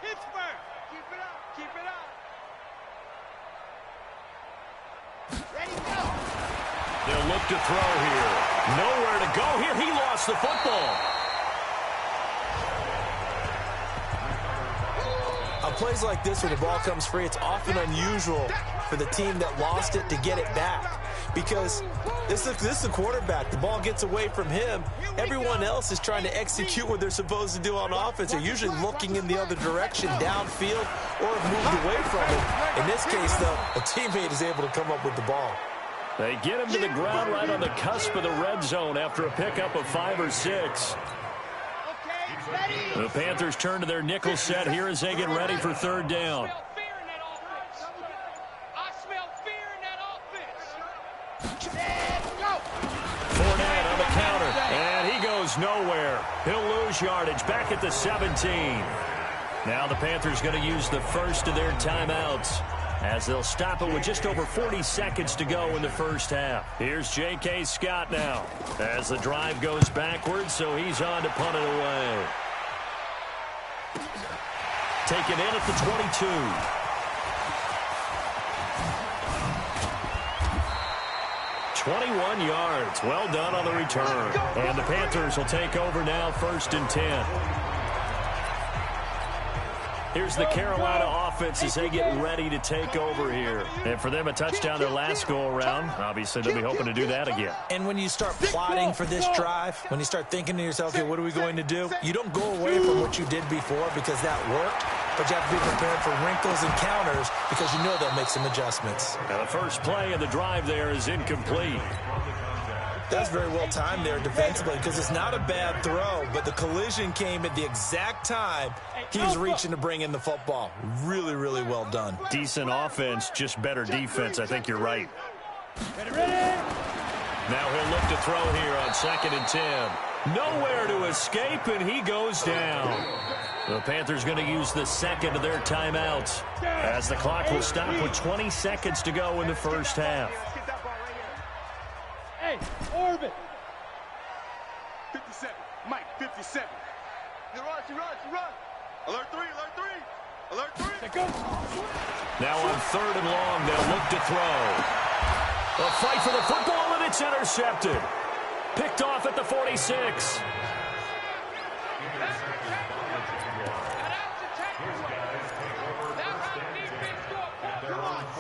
Pittsburgh. Keep it up. Keep it up. Ready, go. They'll look to throw here. Nowhere to go here. He lost the football. On plays like this where the ball comes free, it's often unusual for the team that lost it to get it back. Because this is the quarterback. The ball gets away from him. Everyone else is trying to execute what they're supposed to do on offense. They're usually looking in the other direction, downfield, or have moved away from it. In this case, though, a teammate is able to come up with the ball. They get him to the ground right on the cusp of the red zone after a pickup of 5 or 6. The Panthers turn to their nickel set here as they get ready for third down. Fournette on the counter, and he goes nowhere. He'll lose yardage back at the 17. Now the Panthers going to use the first of their timeouts as they'll stop it with just over 40 seconds to go in the first half. Here's J.K. Scott now as the drive goes backwards, so he's on to punt it away. Taken in at the 22. "21 yards. Well done on the return. And the Panthers will take over now, 1st and 10. Here's the Carolina offense as they get ready to take over here. And for them, a touchdown their last go-around. Obviously, they'll be hoping to do that again. And when you start plotting for this drive, when you start thinking to yourself, okay, what are we going to do? You don't go away from what you did before because that worked, but you have to be prepared for wrinkles and counters because you know they'll make some adjustments. Now, the first play of the drive there is incomplete. That's very well timed there defensively because it's not a bad throw, but the collision came at the exact time he was reaching to bring in the football. Really, really well done. Decent offense, just better defense. I think you're right. Now he'll look to throw here on 2nd and 10. Nowhere to escape, and he goes down. The Panthers going to use the second of their timeouts as the clock will stop with 20 seconds to go in the first half. Hey, Orbit. 57. Mike, 57. You run, you run, you run. Alert 3, alert 3. Alert 3. Now on 3rd and long, they'll look to throw. A fight for the football, and it's intercepted. Picked off at the 46.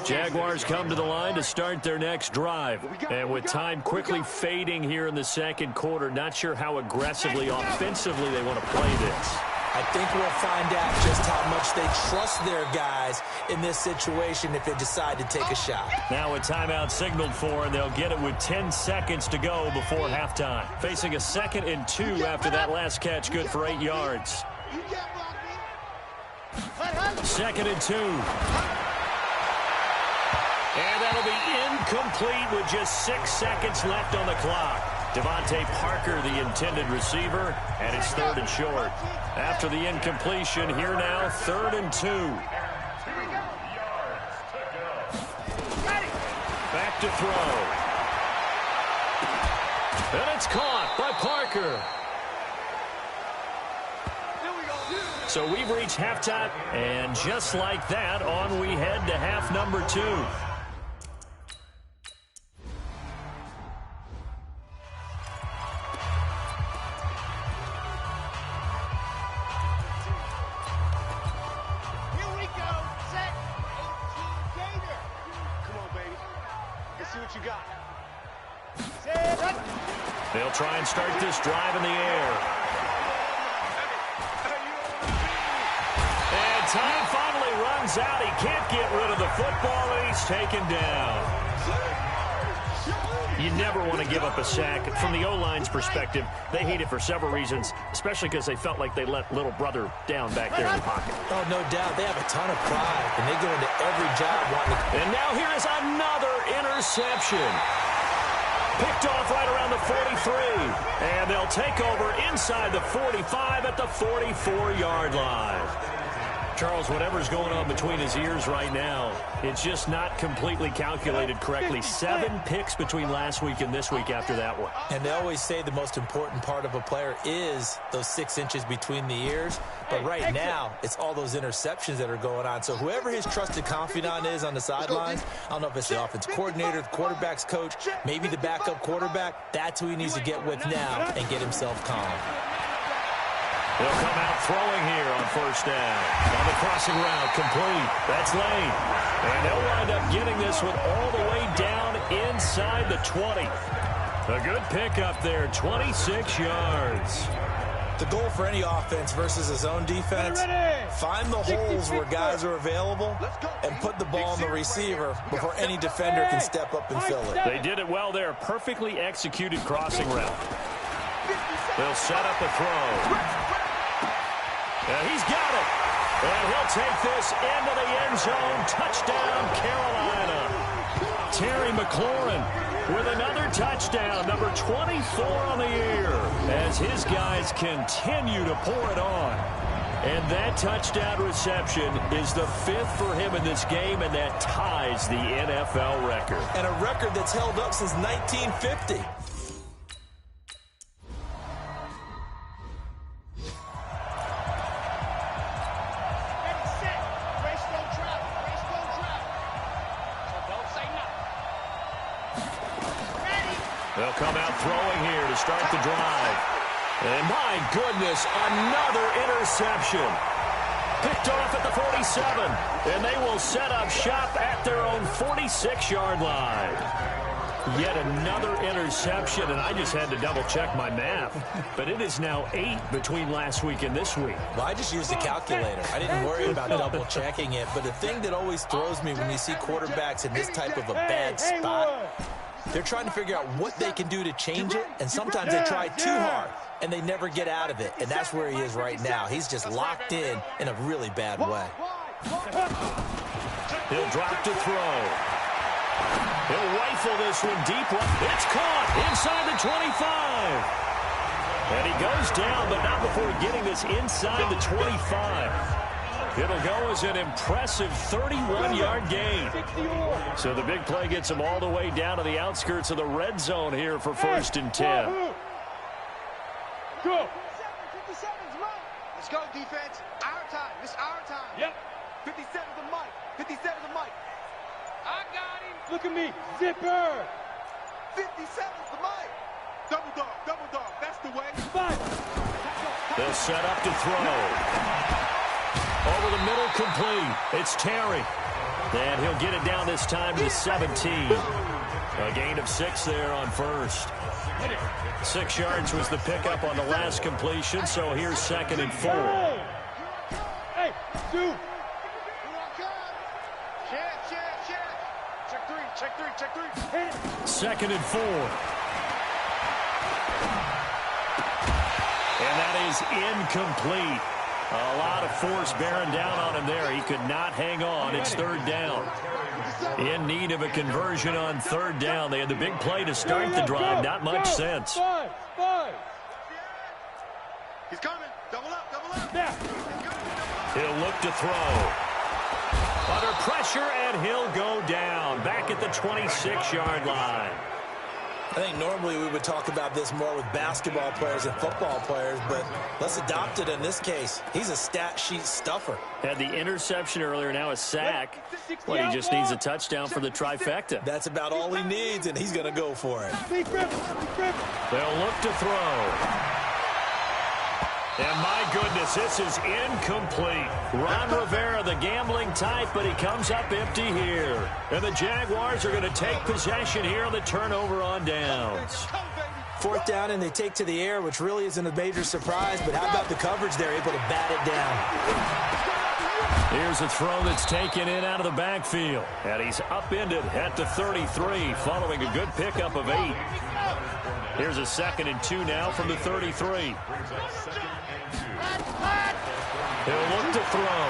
Jaguars come to the line to start their next drive. And with time quickly fading here in the second quarter, not sure how aggressively, offensively they want to play this. I think we'll find out just how much they trust their guys in this situation if they decide to take a shot. Now a timeout signaled for, and they'll get it with 10 seconds to go before halftime. Facing a 2nd and 2 after that last catch, good for 8 yards. 2nd and 2. And that'll be incomplete with just 6 seconds left on the clock. Devontae Parker, the intended receiver, and it's 3rd and short. After the incompletion, here now, 3rd and 2. Back to throw. And it's caught by Parker. So we've reached halftime, and just like that, on we head to half number 2. They'll try and start this drive in the air. And time finally runs out. He can't get rid of the football, and he's taken down. You never want to give up a sack. From the O-line's perspective, they hate it for several reasons, especially because they felt like they let little brother down back there in the pocket. Oh, no doubt. They have a ton of pride, and they go into every job wanting to... And now here is another interception. Picked off right around the 43. And they'll take over inside the 45 at the 44-yard line. Charles, whatever's going on between his ears right now, it's just not completely calculated correctly. 7 picks between last week and this week after that one. And they always say the most important part of a player is those 6 inches between the ears. But right now, it's all those interceptions that are going on. So whoever his trusted confidant is on the sidelines, I don't know if it's the offense coordinator, the quarterback's coach, maybe the backup quarterback, that's who he needs to get with now and get himself calm. He'll come out throwing here on first down. On the crossing route, complete. That's Lane. And they'll wind up getting this one all the way down inside the 20. A good pickup there, 26 yards. The goal for any offense versus his own defense, find the holes where guys are available and put the ball on the receiver before any defender can step up and fill it. They did it well there. Perfectly executed crossing route. They'll set up a throw. And he's got it. And he'll take this into the end zone. Touchdown, Carolina. Terry McLaurin with another touchdown, number 24 on the year, as his guys continue to pour it on. And that touchdown reception is the 5th for him in this game, and that ties the NFL record. And a record that's held up since 1950. They'll come out throwing here to start the drive. And my goodness, another interception. Picked off at the 47. And they will set up shop at their own 46-yard line. Yet another interception, and I just had to double-check my math. But it is now 8 between last week and this week. Well, I just used the calculator. I didn't worry about double-checking it. But the thing that always throws me when you see quarterbacks in this type of a bad spot, they're trying to figure out what they can do to change it, and sometimes they try too hard, and they never get out of it, and that's where he is right now. He's just locked in a really bad way. He'll drop to throw. He'll rifle this one deep. It's caught inside the 25. And he goes down, but not before getting this inside the 25. It'll go as an impressive 31-yard gain. So the big play gets him all the way down to the outskirts of the red zone here for 1st and 10. Go. Let's go, defense. Our time. It's our time. Yep. 57's the mic. 57's the mic. I got him. Look at me. Zipper. 57's the mic. Double dog. Double dog. That's the way. They'll set up to throw. Over the middle, complete. It's Terry. And he'll get it down this time to the 17. A gain of 6 there on first. 6 yards was the pickup on the last completion, so here's 2nd and 4. Hey, dude. Check 3. 2nd and 4. And that is incomplete. A lot of force bearing down on him there. He could not hang on. It's 3rd down. In need of a conversion on 3rd down. They had the big play to start the drive. Not much sense. He's coming. Double up. He'll look to throw. Under pressure, and he'll go down. Back at the 26-yard line. I think normally we would talk about this more with basketball players and football players, but let's adopt it in this case. He's a stat sheet stuffer. Had the interception earlier, now a sack. Well, he just needs a touchdown for the trifecta. That's about all he needs, and he's going to go for it. They'll look to throw. And my goodness, this is incomplete. Ron Rivera, the gambling type, but he comes up empty here. And the Jaguars are going to take possession here on the turnover on downs. 4th down, and they take to the air, which really isn't a major surprise, but how about the coverage? They're able to bat it down. Here's a throw that's taken in out of the backfield. And he's upended at the 33, following a good pickup of 8. Here's a 2nd and 2 now from the 33. He'll look to throw.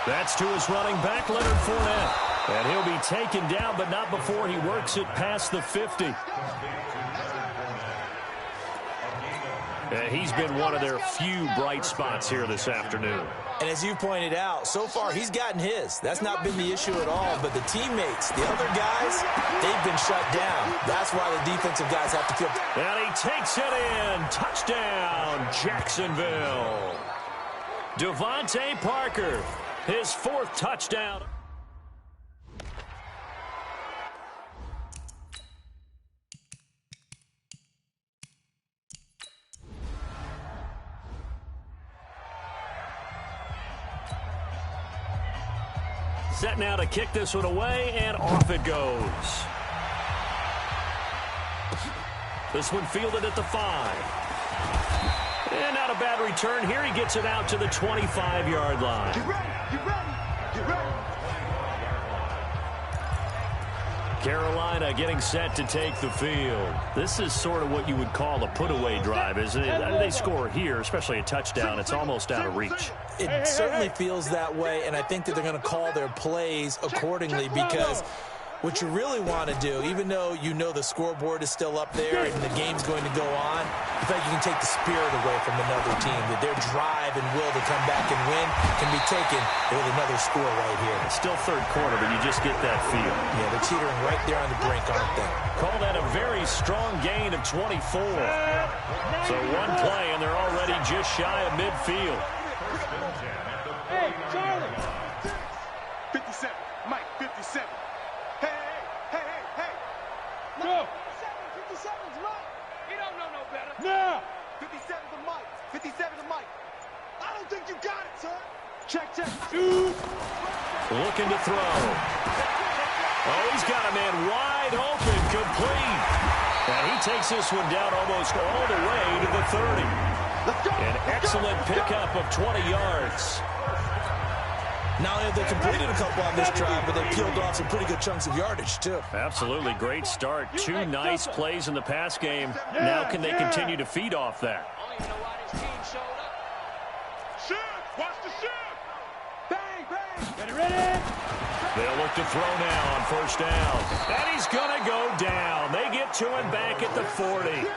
That's to his running back, Leonard Fournette. And he'll be taken down, but not before he works it past the 50. He's been one of their few bright spots here this afternoon. And as you pointed out, so far he's gotten his. That's not been the issue at all. But the teammates, the other guys, they've been shut down. That's why the defensive guys have to feel. And he takes it in. Touchdown, Jacksonville. Devontae Parker, his 4th touchdown. Set now to kick this one away, and off it goes. This one fielded at the 5. And not a bad return here. He gets it out to the 25-yard line. Get ready, get ready, get ready. Carolina getting set to take the field. This is sort of what you would call a put-away drive, isn't it? They score here, especially a touchdown. It's almost out of reach. It certainly feels that way, and I think that they're going to call their plays accordingly because what you really want to do, even though you know the scoreboard is still up there and the game's going to go on, I feel like you can take the spirit away from another team, that their drive and will to come back and win can be taken with another score right here. It's still third quarter, but you just get that feel. Yeah, they're teetering right there on the brink, aren't they? Call that a very strong gain of 24. So one play, and they're already just shy of midfield. Hey, Charlie. 57, Mike, 57. Hey, hey, hey, hey. Go. 57's Mike. He don't know no better. Now. 57's the Mike. 57's the Mike. I don't think you got it, son. Check, check. Shoot. Looking to throw. Oh, he's got a man wide open, complete. And he takes this one down almost all the way to the 30. An excellent pickup of 20 yards. Not only have they completed a couple on this drive, but they peeled off some pretty good chunks of yardage, too. Absolutely. Great start. 2 nice plays in the pass game. Now can they continue to feed off that? I don't even know why this team showed up. Shoot! Watch the shoot! Bang, bang! Ready? They'll look to throw now on first down. And he's going to go down. They get to him back at the 40.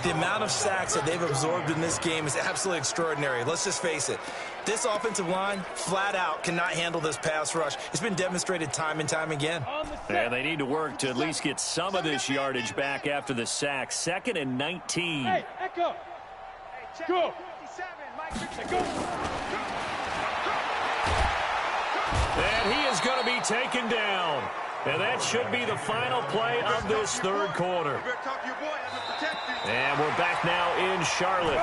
The amount of sacks that they've absorbed in this game is absolutely extraordinary. Let's just face it. This offensive line, flat out, cannot handle this pass rush. It's been demonstrated time and time again. And they need to work to at least get some of this yardage back after the sack. 2nd and 19. Hey, Echo. Go. Go. And he is going to be taken down. And that should be the final play of this third quarter. And we're back now in Charlotte.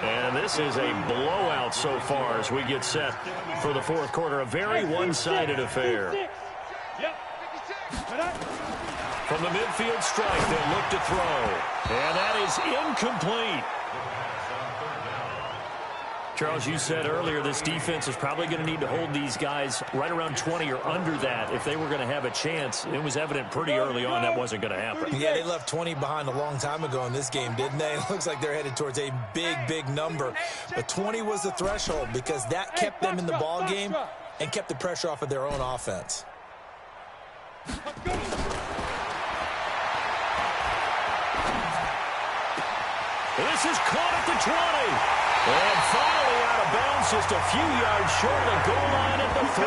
And this is a blowout so far as we get set for the fourth quarter. A very one-sided affair. From the midfield strike, they'll look to throw. And that is incomplete. Charles, you said earlier this defense is probably going to need to hold these guys right around 20 or under that if they were going to have a chance. It was evident pretty early on that wasn't going to happen. Yeah, they left 20 behind a long time ago in this game, didn't they? It looks like they're headed towards a big, big number. But 20 was the threshold because that kept them in the ball game and kept the pressure off of their own offense. This is caught at the 20. And finally out of bounds, just a few yards short of the goal line at the 3.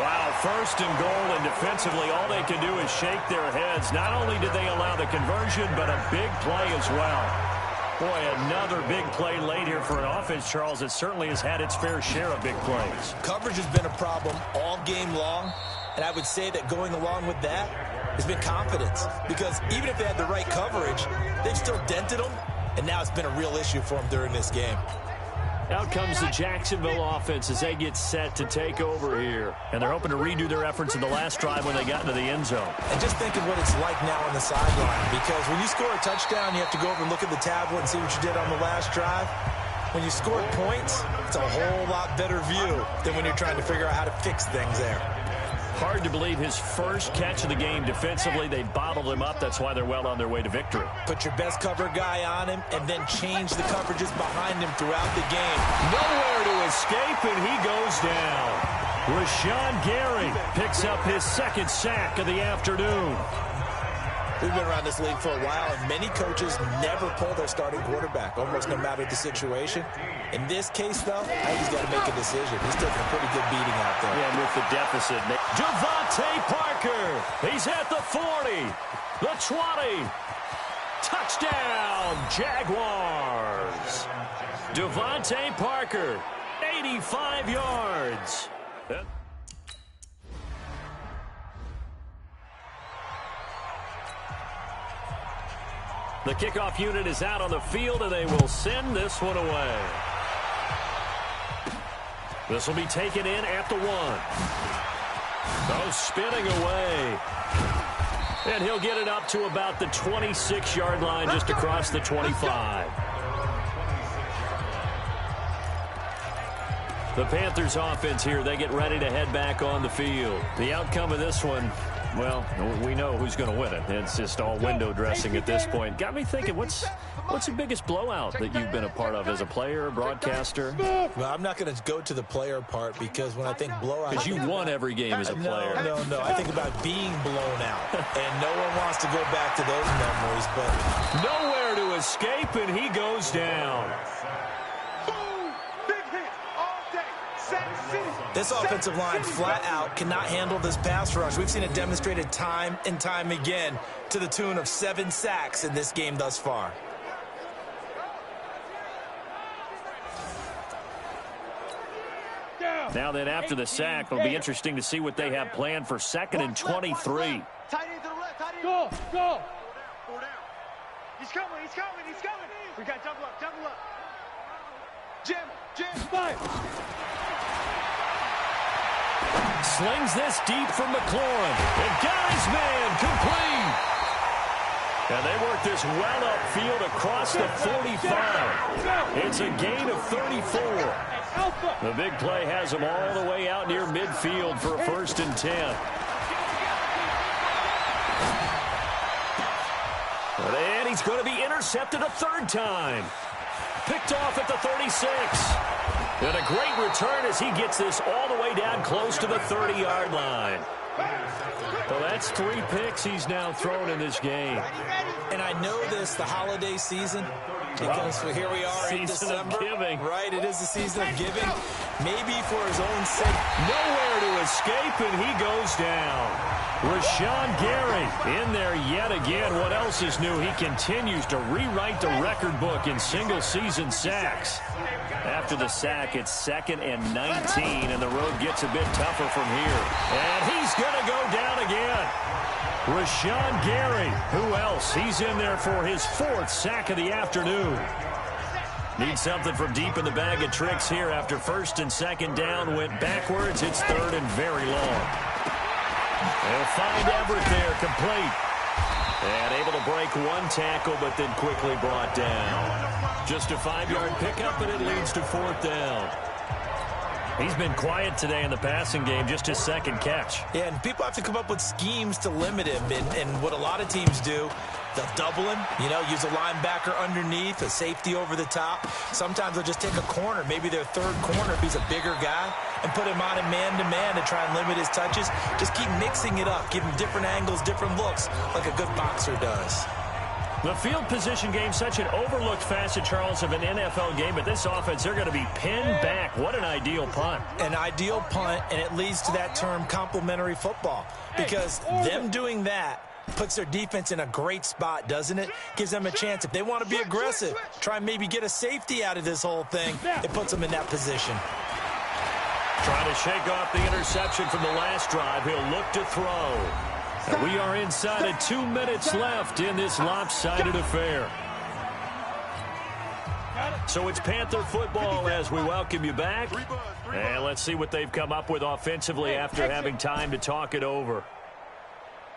Wow, 1st and goal, and defensively all they can do is shake their heads. Not only did they allow the conversion, but a big play as well. Boy, another big play late here for an offense, Charles. It certainly has had its fair share of big plays. Coverage has been a problem all game long, and I would say that going along with that has been confidence. Because even if they had the right coverage, they've still dented them. And now it's been a real issue for them during this game. Out comes the Jacksonville offense as they get set to take over here. And they're hoping to redo their efforts in the last drive when they got into the end zone. And just think of what it's like now on the sideline. Because when you score a touchdown, you have to go over and look at the tablet and see what you did on the last drive. When you scored points, it's a whole lot better view than when you're trying to figure out how to fix things there. Hard to believe his first catch of the game defensively. They bottled him up. That's why they're well on their way to victory. Put your best cover guy on him and then change the coverages behind him throughout the game. Nowhere to escape, and he goes down. Rashawn Gary picks up his 2nd sack of the afternoon. We've been around this league for a while, and many coaches never pull their starting quarterback, almost no matter the situation. In this case, though, I think he's got to make a decision. He's taking a pretty good beating out there. Yeah, and with the deficit. Devontae Parker. He's at the 40, the 20. Touchdown, Jaguars. Devontae Parker, 85 yards. The kickoff unit is out on the field, and they will send this one away. This will be taken in at the 1. Goes spinning away. And he'll get it up to about the 26-yard line, just across the 25. The Panthers offense here, they get ready to head back on the field. The outcome of this one, well, we know who's going to win it. It's just all window dressing at this point. Got me thinking, what's the biggest blowout that you've been a part of as a player, broadcaster? Well, I'm not going to go to the player part, because when I think blowout... Because you won every game as a player. No. I think about being blown out, and no one wants to go back to those memories, but... Nowhere to escape, and he goes down. This offensive line flat out cannot handle this pass rush. We've seen it demonstrated time and time again, to the tune of 7 sacks in this game thus far. Now then, after the sack, it'll be interesting to see what they have planned for 2nd and 23. Tight end to the left, tight end. Go. Go down. He's coming. We got double up. Jim. Fire. Slings this deep from McLaurin. And got his man complete. And they work this well upfield across the 45. It's a gain of 34. The big play has him all the way out near midfield for a 1st and 10. And he's going to be intercepted a 3rd time. Picked off at the 36. And a great return as he gets this all the way down close to the 30-yard line. Well, that's 3 picks he's now thrown in this game. And I know this, the holiday season, because here we are in December. Season of giving. Right, it is the season of giving. Maybe for his own sake. Nowhere to escape, and he goes down. Rashawn Gary in there yet again. What else is new? He continues to rewrite the record book in single-season sacks. After the sack, it's 2nd and 19, and the road gets a bit tougher from here. And he's going to go down again. Rashawn Gary, who else? He's in there for his 4th sack of the afternoon. Needs something from deep in the bag of tricks here after 1st and 2nd down. Went backwards. It's 3rd and very long. They'll find Everett there, complete. And able to break 1 tackle, but then quickly brought down. Just a 5-yard pickup, and it leads to 4th down. He's been quiet today in the passing game, just his 2nd catch. Yeah, and people have to come up with schemes to limit him. And what a lot of teams do, they'll double him, use a linebacker underneath, a safety over the top. Sometimes they'll just take a corner, maybe their 3rd corner if he's a bigger guy, and put him on a man-to-man to try and limit his touches. Just keep mixing it up, give him different angles, different looks, like a good boxer does. The field position game, such an overlooked facet, Charles, of an NFL game, but this offense, they're going to be pinned back. What an ideal punt. An ideal punt, and it leads to that term complementary football, because them doing that puts their defense in a great spot, doesn't it? Gives them a chance. If they want to be aggressive, try and maybe get a safety out of this whole thing, it puts them in that position. Trying to shake off the interception from the last drive. He'll look to throw. And we are inside of 2 minutes left in this lopsided affair. So it's Panther football as we welcome you back. And let's see what they've come up with offensively after having time to talk it over.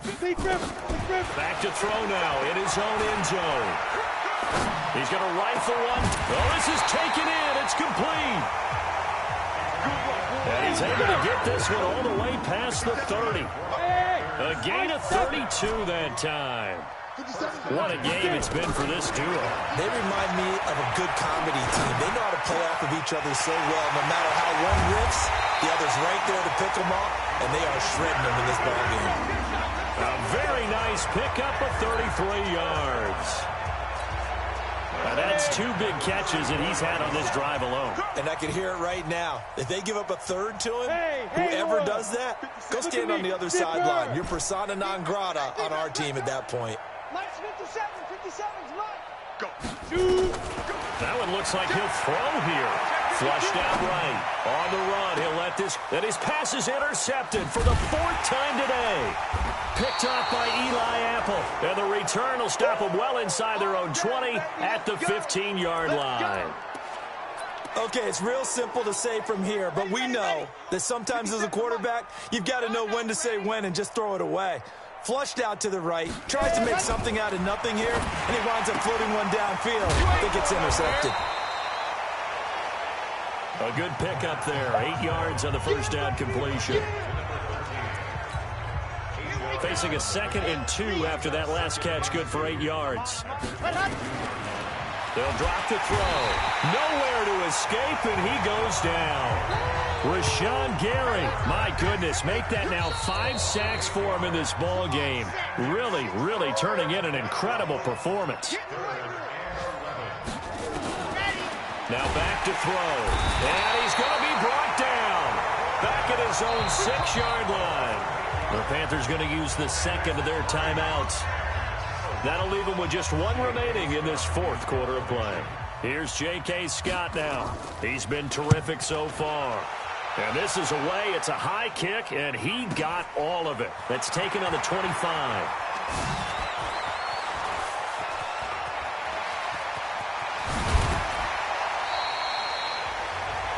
Back to throw now in his own end zone. He's going to rifle one. Oh, this is taken in. It's complete. And he's able to get this one all the way past the 30. A gain of 32 that time. What a game it's been for this duo. They remind me of a good comedy team. They know how to play off of each other so well. No matter how one rips, the other's right there to pick them up, and they are shredding them in this ballgame. A very nice pickup of 33 yards. Now that's 2 big catches that he's had on this drive alone. And I can hear it right now. If they give up a third to him, whoever does that, go stand on the other sideline. You're persona non grata on our team at that point. Mike's 57. 57's Mike. Go. That one looks like he'll throw here. Flushed out right. On the run, he'll let this. And his pass is intercepted for the 4th time today. Picked off by Eli Apple. And the return will stop them well inside their own 20 at the 15-yard line. Okay, it's real simple to say from here, but we know that sometimes as a quarterback, you've got to know when to say when and just throw it away. Flushed out to the right, tries to make something out of nothing here, and he winds up floating one downfield. I think it's intercepted. A good pickup there. 8 yards on the first down completion. Facing a 2nd and 2 after that last catch, good for 8 yards. They'll drop the throw. Nowhere to escape, and he goes down. Rashawn Gary, my goodness, make that now 5 sacks for him in this ball game. Really, really turning in an incredible performance. Now back to throw. And he's going to be brought down. Back at his own 6-yard line. The Panthers going to use the 2nd of their timeouts. That'll leave them with just 1 remaining in this 4th quarter of play. Here's J.K. Scott now. He's been terrific so far. And this is away. It's a high kick, and he got all of it. That's taken on the 25.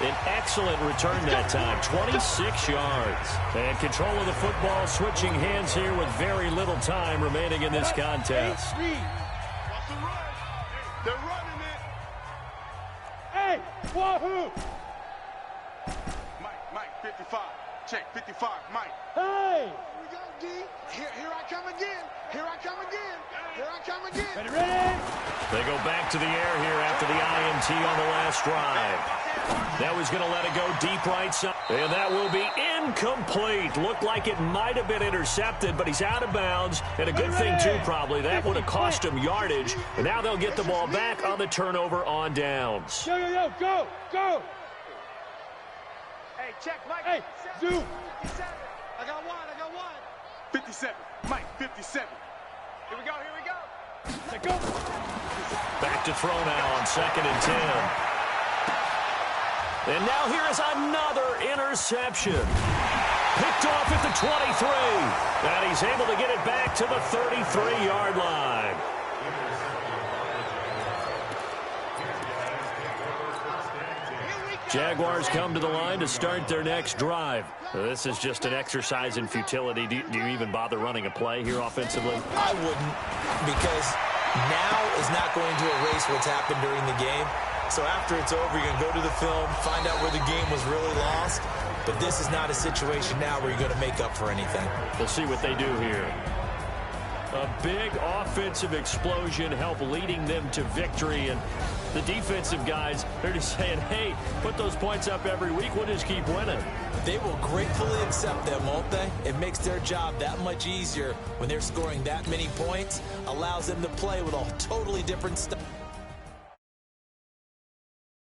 An excellent return that time, 26 yards. And control of the football, switching hands here with very little time remaining in this contest. They're running it. Hey, wahoo! Mike, 55. Check, 55, Mike. Hey! Here we go, D. Here I come again. Here I come again. Here I come again. Ready? They go back to the air here after the INT on the last drive. Now he's going to let it go deep right side. And that will be incomplete. Looked like it might have been intercepted, but he's out of bounds. And a good thing, too, probably. That would have cost him yardage. And now they'll get the ball back on the turnover on downs. Go. Hey, check, Mike. Hey, Zoo. 57. I got one. 57. Mike, 57. Here we go. Let go. Back to throw now on 2nd and 10. And now here is another interception. Picked off at the 23. And he's able to get it back to the 33-yard line. Jaguars come to the line to start their next drive. This is just an exercise in futility. Do you even bother running a play here offensively? I wouldn't, because now is not going to erase what's happened during the game. So after it's over, you're going to go to the film, find out where the game was really lost. But this is not a situation now where you're going to make up for anything. We'll see what they do here. A big offensive explosion helped leading them to victory. And the defensive guys, they're just saying, hey, put those points up every week. We'll just keep winning. They will gratefully accept them, won't they? It makes their job that much easier when they're scoring that many points. Allows them to play with a totally different stuff.